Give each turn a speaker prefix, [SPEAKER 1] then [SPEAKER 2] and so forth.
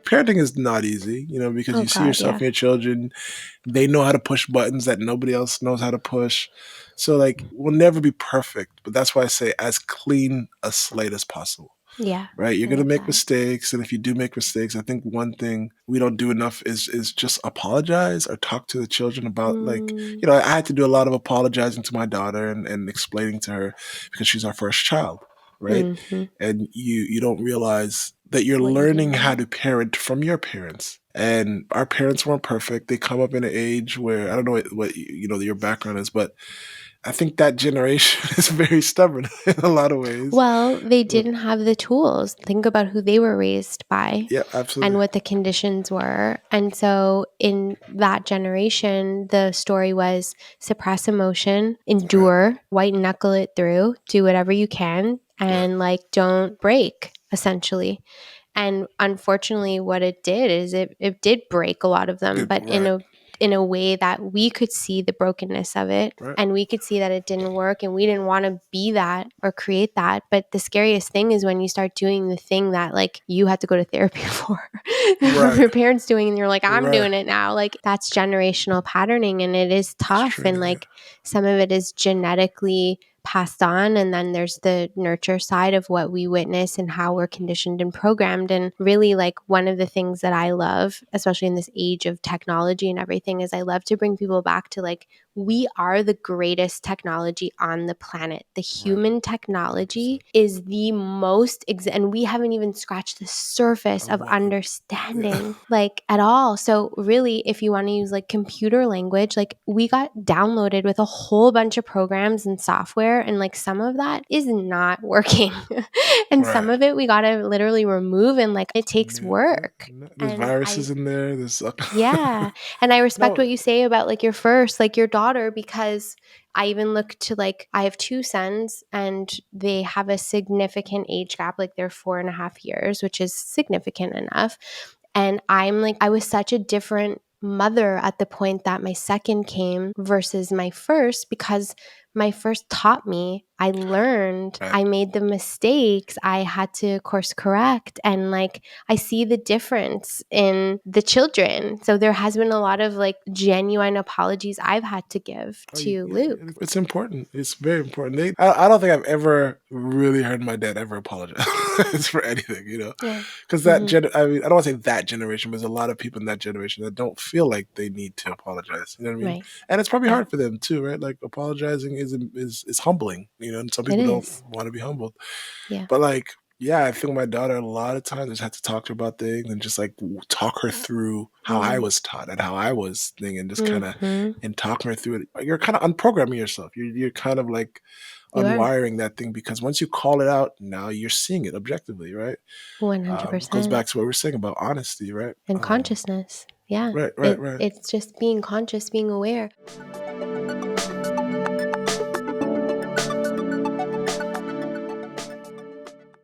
[SPEAKER 1] Parenting is not easy, because
[SPEAKER 2] Oh
[SPEAKER 1] you see
[SPEAKER 2] God,
[SPEAKER 1] yourself and your children, they know how to push buttons that nobody else knows how to push. So like, we'll never be perfect, but that's why I say as clean a slate as possible.
[SPEAKER 2] Yeah.
[SPEAKER 1] Right? You're
[SPEAKER 2] I
[SPEAKER 1] going to
[SPEAKER 2] love
[SPEAKER 1] make
[SPEAKER 2] that.
[SPEAKER 1] mistakes. And if you do make mistakes, I think one thing we don't do enough is just apologize or talk to the children about I had to do a lot of apologizing to my daughter and explaining to her because she's our first child. Right.
[SPEAKER 2] Mm-hmm.
[SPEAKER 1] And you don't realize that you're
[SPEAKER 2] What you
[SPEAKER 1] learning
[SPEAKER 2] do.
[SPEAKER 1] how to parent from your parents. And our parents weren't perfect. They come up in an age where I don't know what your background is, but I think that generation is very stubborn in a lot of ways.
[SPEAKER 2] Well, they didn't have the tools. Think about who they were raised by.
[SPEAKER 1] Yeah,
[SPEAKER 2] And
[SPEAKER 1] absolutely.
[SPEAKER 2] what the conditions were. And so in that generation, the story was suppress emotion, endure, white knuckle it through, do whatever you can, and don't break, essentially. And unfortunately, what it did is it did break a lot of them, but in a way that we could see the brokenness of it, and we could see that it didn't work, and we didn't want to be that or create that. But the scariest thing is when you start doing the thing that you had to go to therapy for, your parents doing, and you're like, I'm doing it now. That's generational patterning, and it is tough. And some of it is genetically passed on, and then there's the nurture side of what we witness and how we're conditioned and programmed. And really, one of the things that I love, especially in this age of technology and everything, is I love to bring people back to we are the greatest technology on the planet. The human technology is the most and we haven't even scratched the surface of understanding at all. So really, if you want to use computer language, we got downloaded with a whole bunch of programs and software, and some of that is not working. And some of it we got to literally remove, and it takes work.
[SPEAKER 1] There's viruses in there.
[SPEAKER 2] Yeah. And I respect what you say about your first, your daughter, because I even look to I have two sons, and they have a significant age gap. They're 4.5 years, which is significant enough. And I'm I was such a different mother at the point that my second came versus my first, because my first taught me, I learned, I made the mistakes, I had to course correct, and I see the difference in the children. So there has been a lot of genuine apologies I've had to give to Luke.
[SPEAKER 1] It's important. It's very important. I don't think I've ever really heard my dad ever apologize for anything, because I don't want to say that generation, but there's a lot of people in that generation that don't feel like they need to apologize. You know what I mean?
[SPEAKER 2] Right.
[SPEAKER 1] And it's probably hard for them too, right? Apologizing is humbling, and some people don't want to be humbled.
[SPEAKER 2] Yeah.
[SPEAKER 1] But I think my daughter a lot of times just had to talk to her about things and just talk her through how I was taught and how I was thinking, and just kind of and talking her through it. You're kind of unprogramming yourself. You're kind of unwiring that thing, because once you call it out, now you're seeing it objectively, right?
[SPEAKER 2] 100%.
[SPEAKER 1] Goes back to what we were saying about honesty, right?
[SPEAKER 2] And consciousness. Yeah.
[SPEAKER 1] Right.
[SPEAKER 2] It's just being conscious, being aware.